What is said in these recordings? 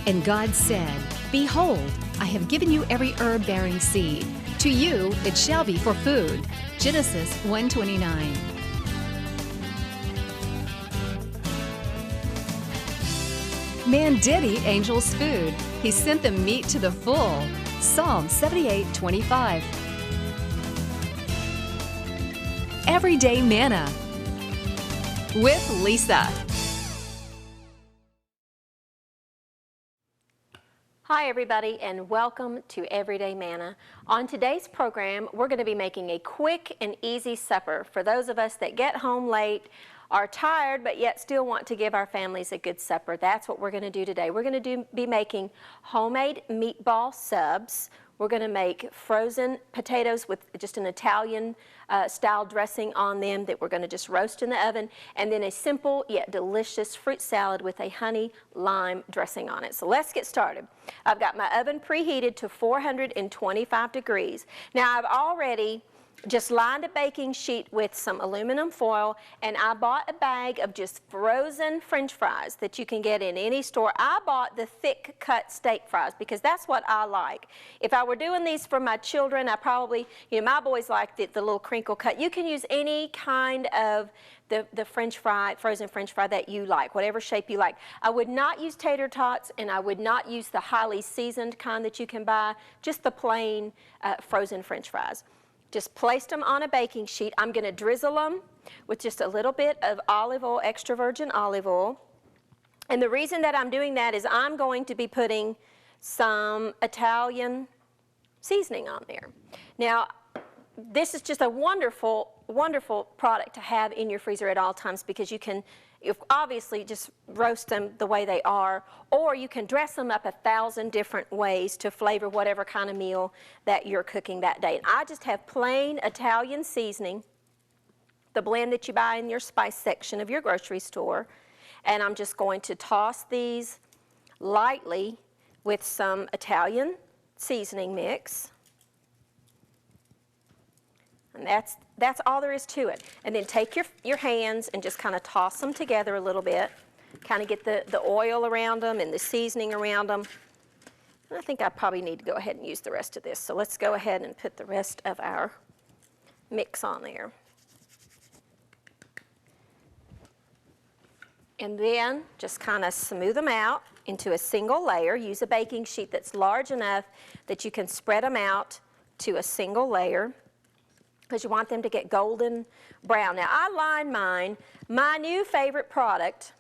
And God said, Behold, I have given you every herb-bearing seed. To you it shall be for food. Genesis 1:29. Man did eat angels' food. He sent them meat to the full. Psalm 78:25. Everyday Manna with Lisa. Hi everybody, and welcome to Everyday Manna. On today's program, we're going to be making a quick and easy supper for those of us that get home late, are tired, but yet still want to give our families a good supper. That's what we're going to do today. We're going to be making homemade meatball subs. We're going to make frozen potatoes with just an Italian style dressing on them that we're going to just roast in the oven, and then a simple yet delicious fruit salad with a honey lime dressing on it. So let's get started. I've got my oven preheated to 425 degrees. Now I've already just lined a baking sheet with some aluminum foil, and I bought a bag of just frozen French fries that you can get in any store. I bought the thick cut steak fries because that's what I like. If I were doing these for my children, I probably, my boys like the little crinkle cut. You can use any kind of the French fry, frozen French fry that you like, whatever shape you like. I would not use tater tots, and I would not use the highly seasoned kind that you can buy, just the plain frozen French fries. Just placed them on a baking sheet. I'm going to drizzle them with just a little bit of olive oil, extra virgin olive oil. And the reason that I'm doing that is I'm going to be putting some Italian seasoning on there. Now, this is just a wonderful, wonderful product to have in your freezer at all times, because you can obviously just roast them the way they are, or you can dress them up 1,000 different ways to flavor whatever kind of meal that you're cooking that day. And I just have plain Italian seasoning, the blend that you buy in your spice section of your grocery store, and I'm just going to toss these lightly with some Italian seasoning mix. And that's all there is to it. And then take your hands and just kind of toss them together a little bit. Kind of get the oil around them and the seasoning around them. And I think I probably need to go ahead and use the rest of this. So let's go ahead and put the rest of our mix on there. And then just kind of smooth them out into a single layer. Use a baking sheet that's large enough that you can spread them out to a single layer, because you want them to get golden brown. Now, I line mine. My new favorite product,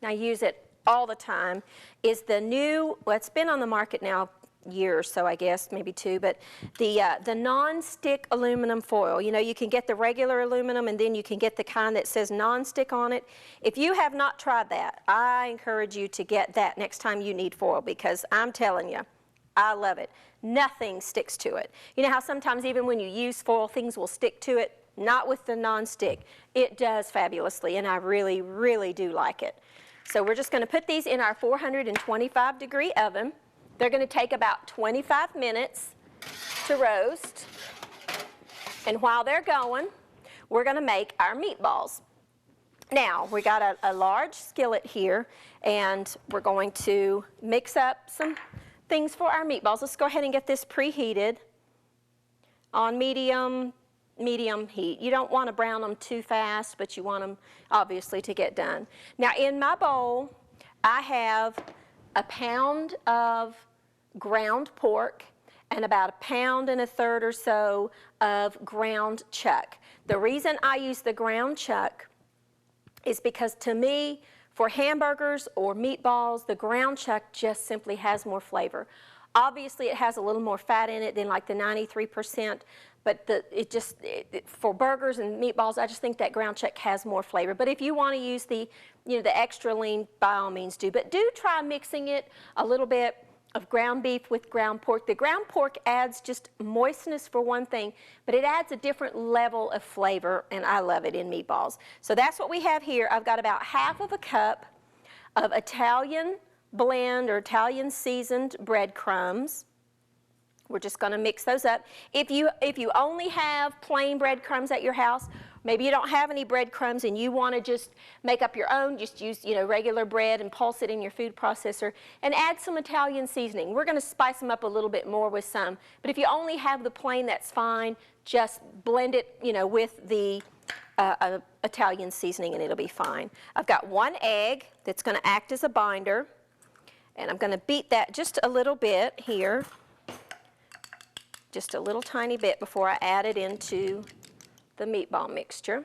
and I use it all the time, is the new, well, it's been on the market now a year or so, I guess, maybe two, but the non-stick aluminum foil. You can get the regular aluminum, and then you can get the kind that says non-stick on it. If you have not tried that, I encourage you to get that next time you need foil, because I'm telling you, I love it. Nothing sticks to it. You know how sometimes even when you use foil, things will stick to it? Not with the non-stick. It does fabulously, and I really, really do like it. So we're just going to put these in our 425 degree oven. They're going to take about 25 minutes to roast. And while they're going, we're going to make our meatballs. Now, we got a large skillet here, and we're going to mix up some things for our meatballs. Let's go ahead and get this preheated on medium heat. You don't want to brown them too fast, but you want them obviously to get done. Now, in my bowl, I have a pound of ground pork and about 1.25 pounds or so of ground chuck. The reason I use the ground chuck is because, to me, for hamburgers or meatballs, the ground chuck just simply has more flavor. Obviously, it has a little more fat in it than like the 93%, but for burgers and meatballs, I just think that ground chuck has more flavor. But if you want to use the extra lean, by all means do. But do try mixing it a little bit of ground beef with ground pork. The ground pork adds just moistness for one thing, but it adds a different level of flavor, and I love it in meatballs. So that's what we have here. I've got about half of a cup of Italian blend or Italian seasoned breadcrumbs. We're just going to mix those up. If you only have plain breadcrumbs at your house, Maybe you don't have any breadcrumbs and you want to just make up your own. Just use, regular bread and pulse it in your food processor and add some Italian seasoning. We're going to spice them up a little bit more with some. But if you only have the plain, that's fine. Just blend it, with the Italian seasoning and it'll be fine. I've got 1 egg that's going to act as a binder. And I'm going to beat that just a little bit here. Just a little tiny bit before I add it into the meatball mixture.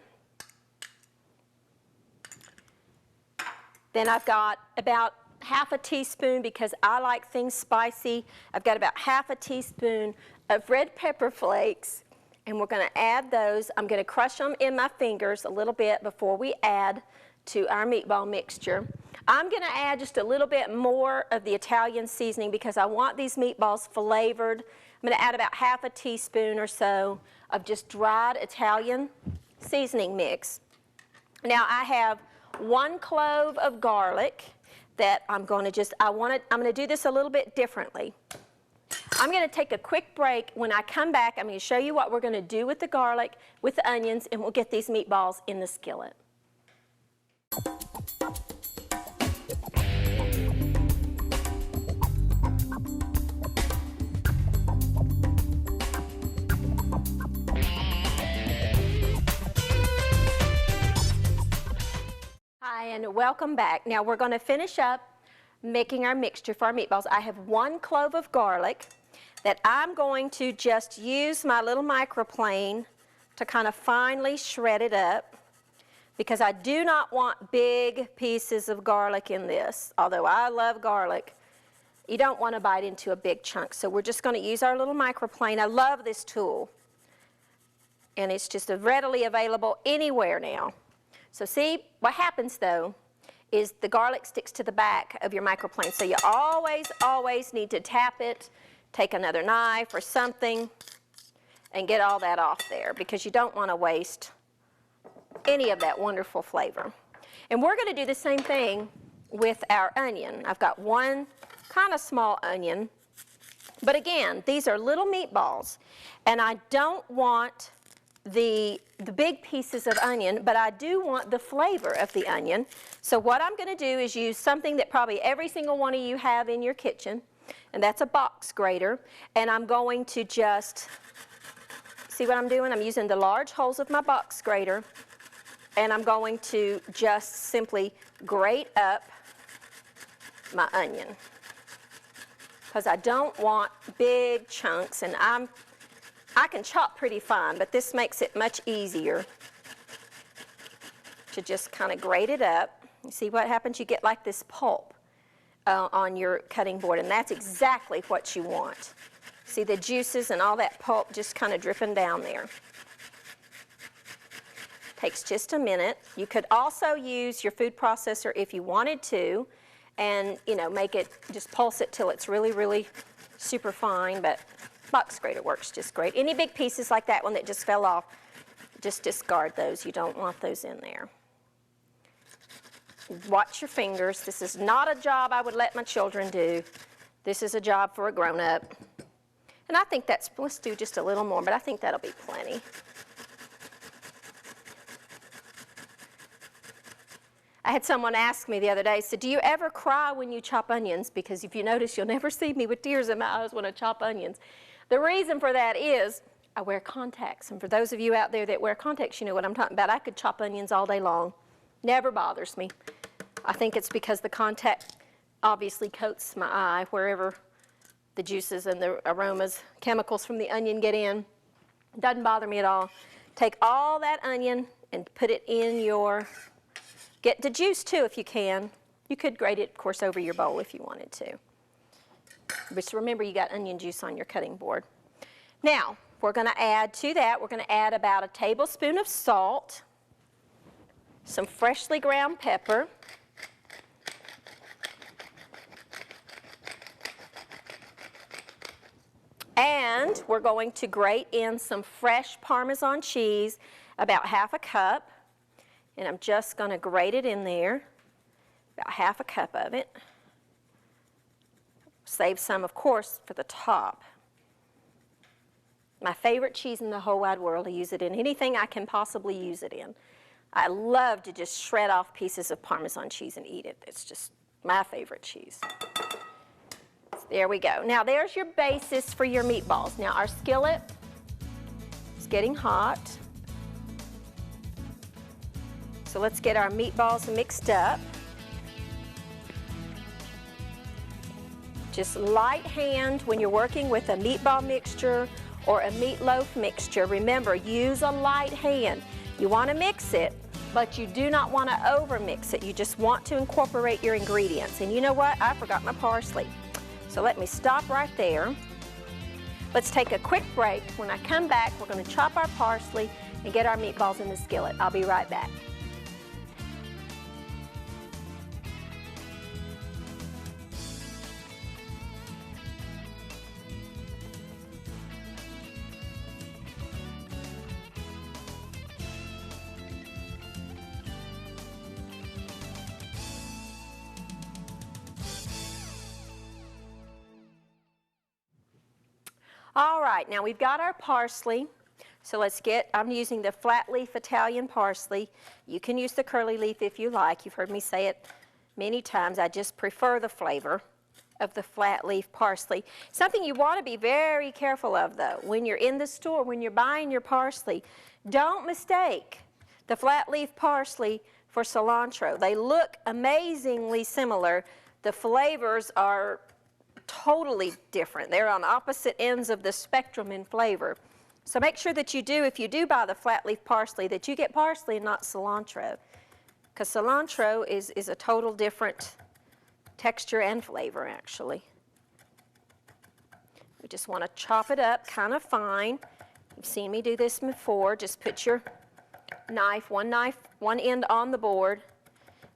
Then I've got about half a teaspoon, because I like things spicy, I've got about half a teaspoon of red pepper flakes, and we're going to add those. I'm going to crush them in my fingers a little bit before we add to our meatball mixture. I'm going to add just a little bit more of the Italian seasoning because I want these meatballs flavored. I'm going to add about half a teaspoon or so of just dried Italian seasoning mix. Now I have 1 clove of garlic that I'm going to do this a little bit differently. I'm going to take a quick break. When I come back, I'm going to show you what we're going to do with the garlic, with the onions, and we'll get these meatballs in the skillet. Hi, and welcome back. Now we're going to finish up making our mixture for our meatballs. I have 1 clove of garlic that I'm going to just use my little microplane to kind of finely shred it up, because I do not want big pieces of garlic in this. Although I love garlic, you don't want to bite into a big chunk. So we're just going to use our little microplane. I love this tool, and it's just readily available anywhere now. So see, what happens though is the garlic sticks to the back of your microplane. So you always need to tap it, take another knife or something, and get all that off there, because you don't want to waste any of that wonderful flavor. And we're going to do the same thing with our onion. I've got 1 kind of small onion, but again, these are little meatballs, and I don't want the big pieces of onion, but I do want the flavor of the onion. So what I'm going to do is use something that probably every single one of you have in your kitchen, and that's a box grater. And I'm going to just, see what I'm doing? I'm using the large holes of my box grater, and I'm going to just simply grate up my onion, because I don't want big chunks, and I can chop pretty fine, but this makes it much easier to just kind of grate it up. You see what happens? You get like this pulp on your cutting board, and that's exactly what you want. See the juices and all that pulp just kind of dripping down there. Takes just a minute. You could also use your food processor if you wanted to, and make it, just pulse it till it's really super fine, but box grater works just great. Any big pieces like that one that just fell off, just discard those. You don't want those in there. Watch your fingers. This is not a job I would let my children do. This is a job for a grown-up. And I think let's do just a little more, but I think that'll be plenty. I had someone ask me the other day, said, do you ever cry when you chop onions? Because if you notice, you'll never see me with tears in my eyes when I chop onions. The reason for that is I wear contacts. And for those of you out there that wear contacts, you know what I'm talking about. I could chop onions all day long. Never bothers me. I think it's because the contact obviously coats my eye wherever the juices and the aromas, chemicals from the onion get in. Doesn't bother me at all. Take all that onion and put it in your, get the juice too if you can. You could grate it, of course, over your bowl if you wanted to. But remember, you got onion juice on your cutting board. Now, we're going to add to that, we're going to add about a tablespoon of salt, some freshly ground pepper, and we're going to grate in some fresh Parmesan cheese, about half a cup, and I'm just going to grate it in there, about half a cup of it. Save some, of course, for the top. My favorite cheese in the whole wide world. I use it in anything I can possibly use it in. I love to just shred off pieces of Parmesan cheese and eat it. It's just my favorite cheese. There we go. Now there's your basis for your meatballs. Now our skillet is getting hot. So let's get our meatballs mixed up. Just light hand when you're working with a meatball mixture or a meatloaf mixture. Remember, use a light hand. You want to mix it, but you do not want to over mix it. You just want to incorporate your ingredients. And you know what? I forgot my parsley. So let me stop right there. Let's take a quick break. When I come back, we're going to chop our parsley and get our meatballs in the skillet. I'll be right back. All right, now we've got our parsley. So let's get, I'm using the flat leaf Italian parsley. You can use the curly leaf if you like. You've heard me say it many times. I just prefer the flavor of the flat leaf parsley. Something you want to be very careful of though, when you're in the store, when you're buying your parsley, don't mistake the flat leaf parsley for cilantro. They look amazingly similar. The flavors are totally different. They're on opposite ends of the spectrum in flavor. So make sure that you do, if you do buy the flat leaf parsley, that you get parsley and not cilantro. Because cilantro is a total different texture and flavor actually. We just want to chop it up kind of fine. You've seen me do this before. Just put your knife, one end on the board,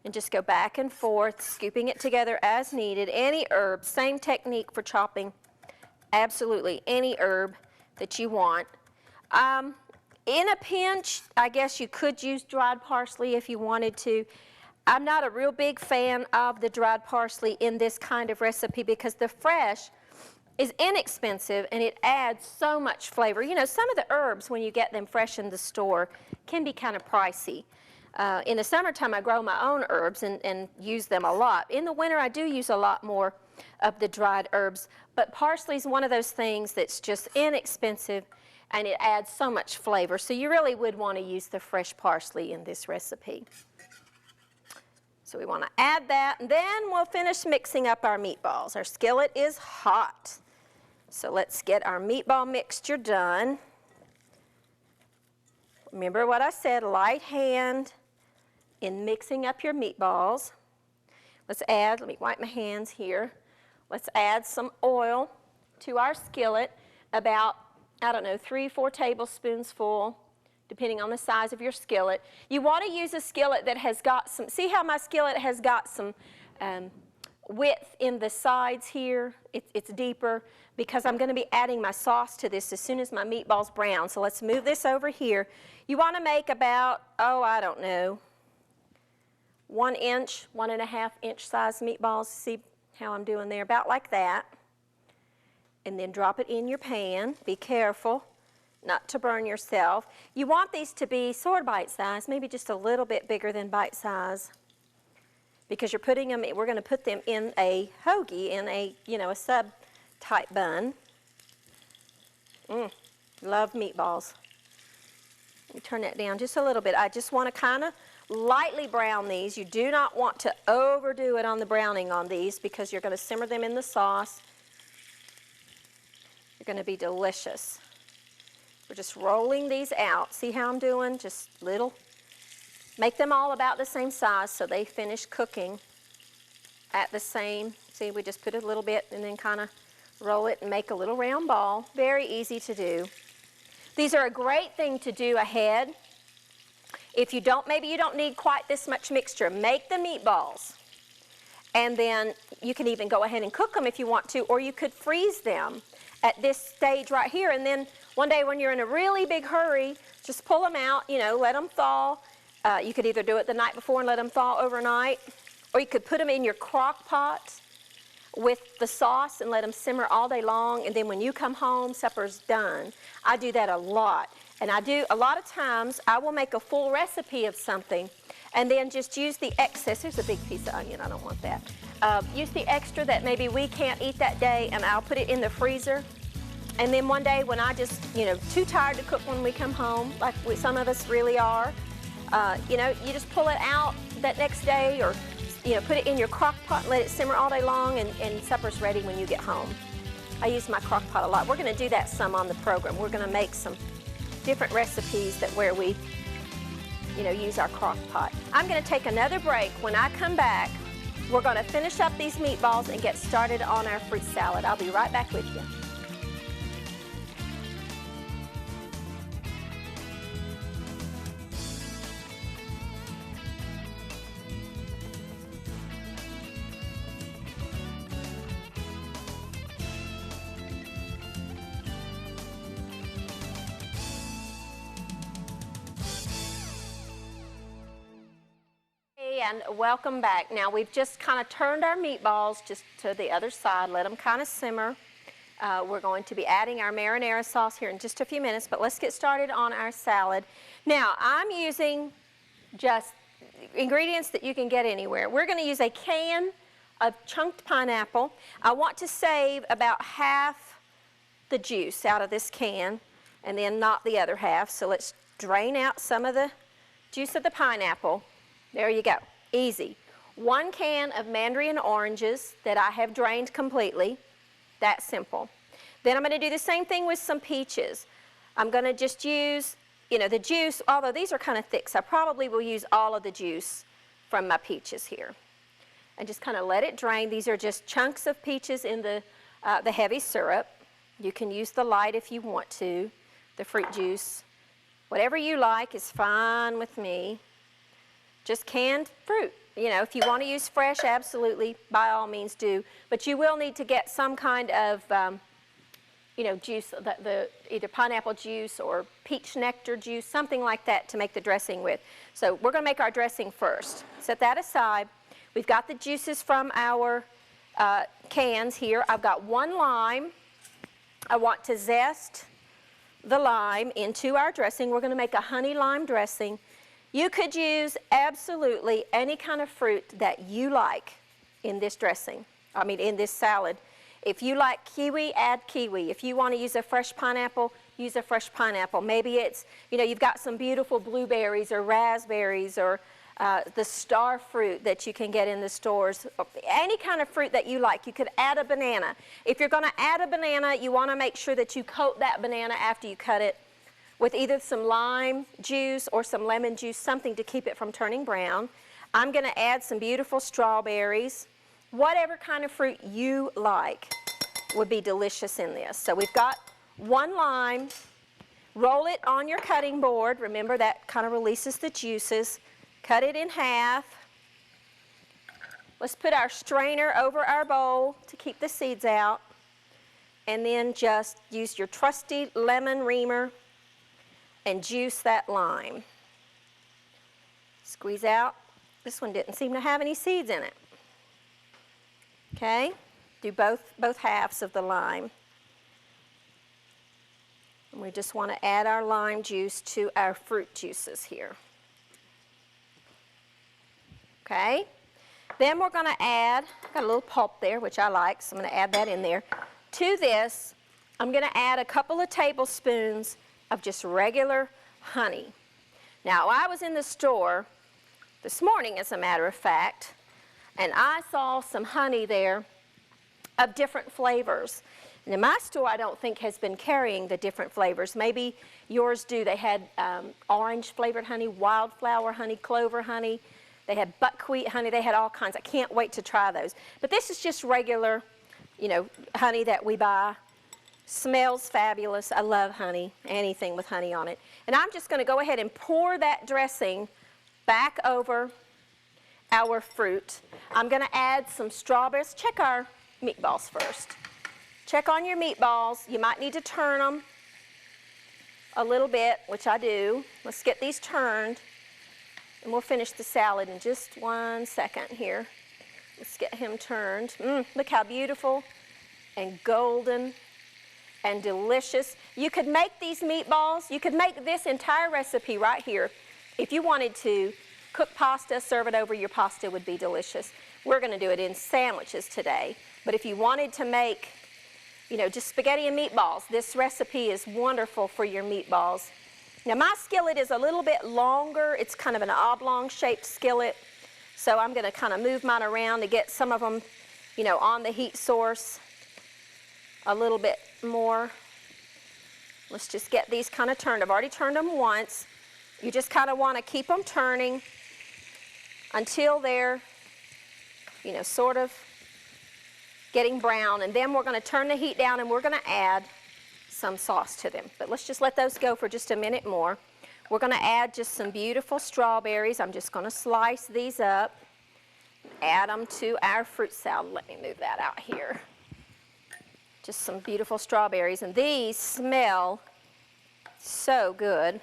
and just go back and forth, scooping it together as needed. Any herb, same technique for chopping absolutely any herb that you want. In a pinch, I guess you could use dried parsley if you wanted to. I'm not a real big fan of the dried parsley in this kind of recipe because the fresh is inexpensive and it adds so much flavor. You know, some of the herbs, when you get them fresh in the store, can be kind of pricey. In the summertime, I grow my own herbs and use them a lot. In the winter, I do use a lot more of the dried herbs, but parsley is one of those things that's just inexpensive and it adds so much flavor. So you really would want to use the fresh parsley in this recipe. So we want to add that, and then we'll finish mixing up our meatballs. Our skillet is hot. So let's get our meatball mixture done. Remember what I said, light hand in mixing up your meatballs. Let's add, let me wipe my hands here. Let's add some oil to our skillet, about, I don't know, 3-4 tablespoons full, depending on the size of your skillet. You want to use a skillet that has got some, see how my skillet has got some width in the sides here? It's deeper because I'm going to be adding my sauce to this as soon as my meatballs brown. So let's move this over here. You want to make about, oh, I don't know, 1 inch, 1.5 inch size meatballs. See how I'm doing there? About like that. And then drop it in your pan. Be careful not to burn yourself. You want these to be sort of bite size, maybe just a little bit bigger than bite size, because you're putting them, we're going to put them in a hoagie, in a, you know, a sub type bun. Love meatballs. Let me turn that down just a little bit. I just want to kind of lightly brown these. You do not want to overdo it on the browning on these because you're going to simmer them in the sauce. They're going to be delicious. We're just rolling these out. See how I'm doing? Just little. Make them all about the same size so they finish cooking at the same. See, we just put a little bit and then kind of roll it and make a little round ball. Very easy to do. These are a great thing to do ahead. If you don't, maybe you don't need quite this much mixture, make the meatballs. And then you can even go ahead and cook them if you want to, or you could freeze them at this stage right here. And then one day when you're in a really big hurry, just pull them out, you know, let them thaw. You could either do it the night before and let them thaw overnight, or you could put them in your crock pot. with the sauce and let them simmer all day long, and then when you come home, supper's done. I do that a lot. And I do, a lot of times, I will make a full recipe of something and then just use the excess. There's a big piece of onion, I don't want that. Use the extra that maybe we can't eat that day, and I'll put it in the freezer. And then one day when I just, too tired to cook when we come home, like some of us really are, you just pull it out that next day, or put it in your crock pot and let it simmer all day long, and supper's ready when you get home. I use my crock pot a lot. We're going to do that some on the program. We're going to make some different recipes where we use our crock pot. I'm going to take another break. When I come back, we're going to finish up these meatballs and get started on our fruit salad. I'll be right back with you. And welcome back. Now we've just kind of turned our meatballs just to the other side, let them kind of simmer. We're going to be adding our marinara sauce here in just a few minutes, but let's get started on our salad. Now I'm using just ingredients that you can get anywhere. We're going to use a can of chunked pineapple. I want to save about half the juice out of this can and then not the other half. So let's drain out some of the juice of the pineapple. There you go. Easy. 1 can of mandarin oranges that I have drained completely. That's simple. Then I'm going to do the same thing with some peaches. I'm going to just use, the juice, although these are kind of thick, so I probably will use all of the juice from my peaches here. And just kind of let it drain. These are just chunks of peaches in the heavy syrup. You can use the light if you want to, the fruit juice. Whatever you like is fine with me. Just canned fruit. If you want to use fresh, absolutely, by all means do. But you will need to get some kind of, juice, either pineapple juice or peach nectar juice, something like that to make the dressing with. So we're going to make our dressing first. Set that aside. We've got the juices from our cans here. I've got 1 lime. I want to zest the lime into our dressing. We're going to make a honey lime dressing. You could use absolutely any kind of fruit that you like in this dressing, in this salad. If you like kiwi, add kiwi. If you want to use a fresh pineapple, use a fresh pineapple. Maybe it's, you've got some beautiful blueberries or raspberries or the star fruit that you can get in the stores. Any kind of fruit that you like. You could add a banana. If you're going to add a banana, you want to make sure that you coat that banana after you cut it with either some lime juice or some lemon juice, something to keep it from turning brown. I'm going to add some beautiful strawberries. Whatever kind of fruit you like would be delicious in this. So we've got 1 lime. Roll it on your cutting board. Remember, that kind of releases the juices. Cut it in half. Let's put our strainer over our bowl to keep the seeds out. And then just use your trusty lemon reamer and juice that lime. Squeeze out. This one didn't seem to have any seeds in it. Okay, do both halves of the lime. And we just want to add our lime juice to our fruit juices here. Okay, then we're going to add, got a little pulp there, which I like, so I'm going to add that in there. To this, I'm going to add a couple of tablespoons of just regular honey. Now, I was in the store this morning, as a matter of fact, and I saw some honey there of different flavors. And in my store, I don't think has been carrying the different flavors. Maybe yours do. They had orange flavored honey, wildflower honey, clover honey. They had buckwheat honey. They had all kinds. I can't wait to try those. But this is just regular, honey that we buy. Smells fabulous. I love honey, anything with honey on it. And I'm just going to go ahead and pour that dressing back over our fruit. I'm going to add some strawberries. Check our meatballs first. Check on your meatballs. You might need to turn them a little bit, which I do. Let's get these turned, and we'll finish the salad in just 1 second here. Let's get him turned. Look how beautiful and golden and delicious. You could make these meatballs, you could make this entire recipe right here. If you wanted to cook pasta, serve it over your pasta, would be delicious. We're going to do it in sandwiches today. But if you wanted to make, just spaghetti and meatballs, this recipe is wonderful for your meatballs. Now my skillet is a little bit longer. It's kind of an oblong shaped skillet. So I'm going to kind of move mine around to get some of them, on the heat source a little bit more. Let's just get these kind of turned. I've already turned them once. You just kind of want to keep them turning until they're, sort of getting brown. And then we're going to turn the heat down and we're going to add some sauce to them. But let's just let those go for just a minute more. We're going to add just some beautiful strawberries. I'm just going to slice these up, add them to our fruit salad. Let me move that out here. Just some beautiful strawberries, and these smell so good.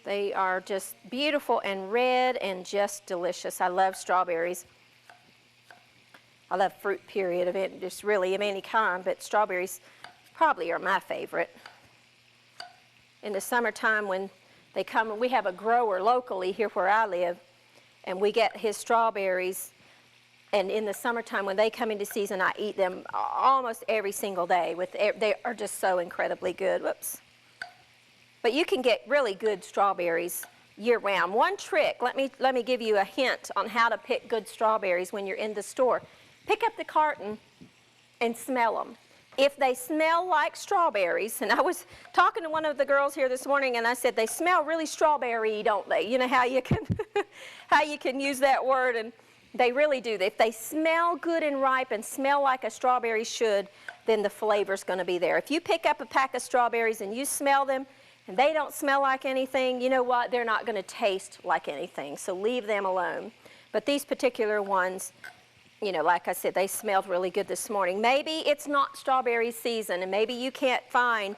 They are just beautiful and red and just delicious. I love strawberries. I love fruit, period, of it, just really of any kind, but strawberries probably are my favorite. In the summertime when they come, we have a grower locally here where I live, and we get his strawberries. And in the summertime, when they come into season, I eat them almost every single day. They are just so incredibly good. Whoops. But you can get really good strawberries year-round. One trick, let me give you a hint on how to pick good strawberries when you're in the store. Pick up the carton and smell them. If they smell like strawberries, and I was talking to one of the girls here this morning, and I said, they smell really strawberry, don't they? You know how you can, how you can use that word, and they really do. If they smell good and ripe and smell like a strawberry should, then the flavor's going to be there. If you pick up a pack of strawberries and you smell them and they don't smell like anything, you know what? They're not going to taste like anything, so leave them alone. But these particular ones, like I said, they smelled really good this morning. Maybe it's not strawberry season and maybe you can't find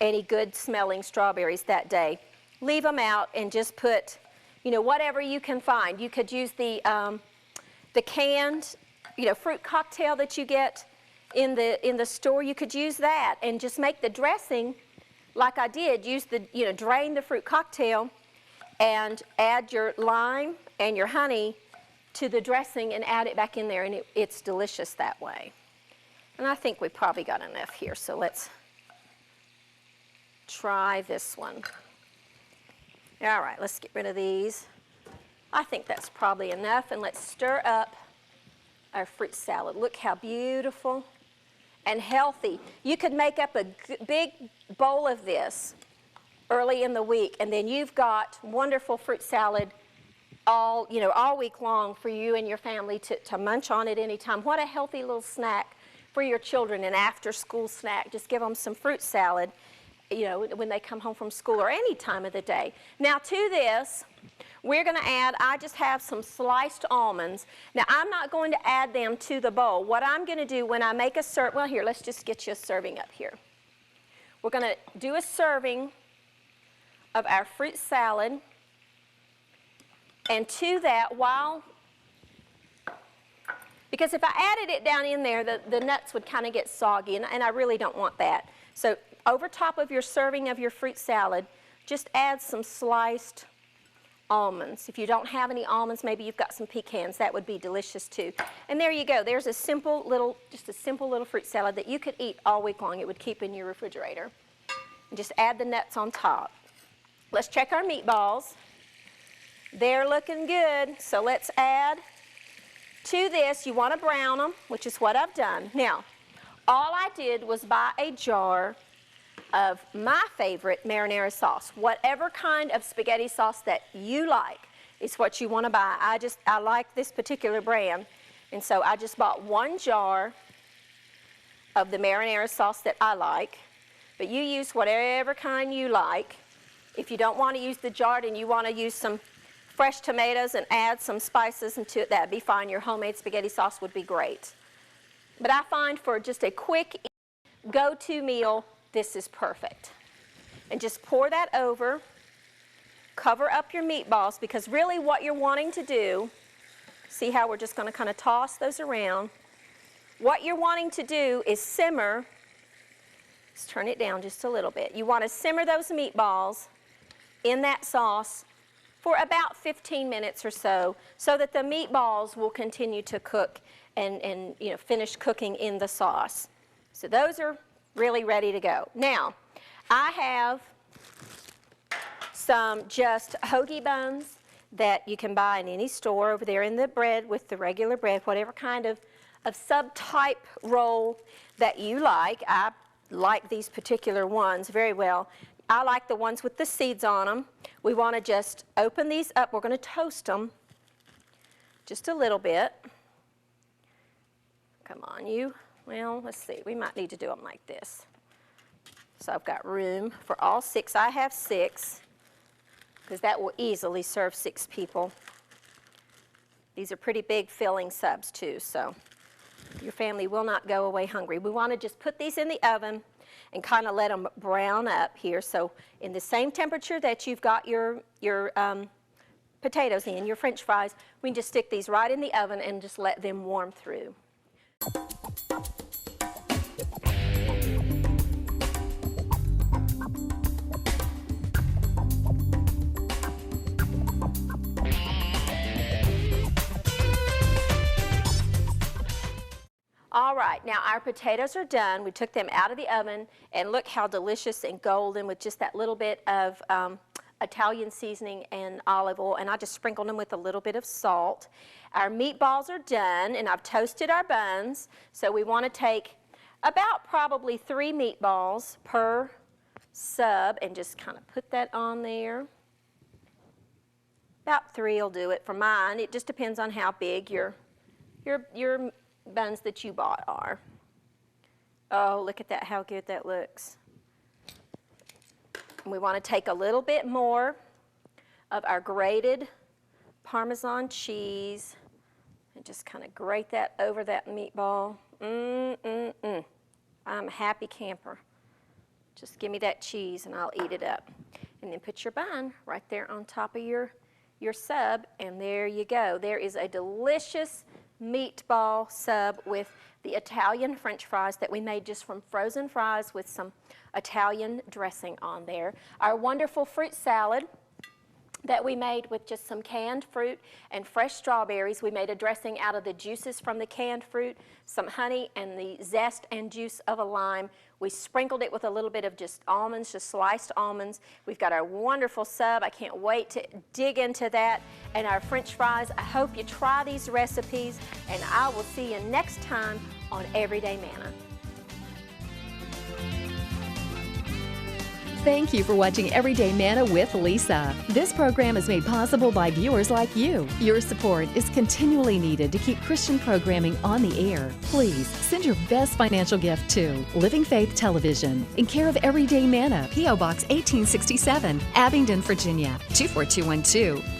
any good smelling strawberries that day. Leave them out and just put, whatever you can find. You could use the canned, fruit cocktail that you get in the store. You could use that and just make the dressing like I did. Use drain the fruit cocktail and add your lime and your honey to the dressing and add it back in there, and it's delicious that way. And I think we probably got enough here, so let's try this one. All right, let's get rid of these. I think that's probably enough, and let's stir up our fruit salad. Look how beautiful and healthy. You could make up a big bowl of this early in the week, and then you've got wonderful fruit salad all week long for you and your family to munch on at any time. What a healthy little snack for your children, an after-school snack. Just give them some fruit salad, when they come home from school or any time of the day. Now to this, we're going to add, I just have some sliced almonds. Now I'm not going to add them to the bowl. What I'm going to do when I make a well, here, let's just get you a serving up here. We're going to do a serving of our fruit salad. And to that, because if I added it down in there, the nuts would kind of get soggy, and I really don't want that. So over top of your serving of your fruit salad, just add some sliced almonds. If you don't have any almonds, maybe you've got some pecans. That would be delicious too. And there you go. There's just a simple little fruit salad that you could eat all week long. It would keep in your refrigerator. And just add the nuts on top. Let's check our meatballs. They're looking good, so let's add to this. You want to brown them, which is what I've done. Now, all I did was buy a jar of my favorite marinara sauce. Whatever kind of spaghetti sauce that you like is what you want to buy. I like this particular brand, and so I just bought one jar of the marinara sauce that I like, but you use whatever kind you like. If you don't want to use the jar and you want to use some fresh tomatoes and add some spices into it, that'd be fine. Your homemade spaghetti sauce would be great. But I find for just a quick go-to meal, this is perfect. And just pour that over, cover up your meatballs, because really what you're wanting to do See how we're just going to kind of toss those around. What you're wanting to do is simmer. Let's turn it down just a little bit. You want to simmer those meatballs in that sauce for about 15 minutes or so that the meatballs will continue to cook and finish cooking in the sauce. So those are really ready to go. Now, I have some just hoagie buns that you can buy in any store over there in the bread with the regular bread, whatever kind of sub-type roll that you like. I like these particular ones very well. I like the ones with the seeds on them. We want to just open these up. We're going to toast them just a little bit. Come on, you. Well, let's see. We might need to do them like this. So I've got room for all 6. I have 6 because that will easily serve 6 people. These are pretty big filling subs too, so your family will not go away hungry. We want to just put these in the oven and kind of let them brown up here. So in the same temperature that you've got your potatoes in, your French fries, we can just stick these right in the oven and just let them warm through. All right, now our potatoes are done. We took them out of the oven, and look how delicious and golden with just that little bit of Italian seasoning and olive oil, and I just sprinkled them with a little bit of salt. Our meatballs are done, and I've toasted our buns, so we want to take about probably 3 meatballs per sub and just kind of put that on there. About 3 will do it for mine. It just depends on how big your buns that you bought are. Oh, look at that, how good that looks. And we want to take a little bit more of our grated Parmesan cheese and just kind of grate that over that meatball. I'm a happy camper. Just give me that cheese and I'll eat it up. And then put your bun right there on top of your sub, and there you go. There is a delicious meatball sub with the Italian French fries that we made just from frozen fries with some Italian dressing on there. Our wonderful fruit salad that we made with just some canned fruit and fresh strawberries. We made a dressing out of the juices from the canned fruit, some honey, and the zest and juice of a lime. We sprinkled it with a little bit of just almonds, just sliced almonds. We've got our wonderful sub. I can't wait to dig into that. And our French fries. I hope you try these recipes, and I will see you next time on Everyday Manna. Thank you for watching Everyday Manna with Lisa. This program is made possible by viewers like you. Your support is continually needed to keep Christian programming on the air. Please send your best financial gift to Living Faith Television in care of Everyday Manna, P.O. Box 1867, Abingdon, Virginia 24212.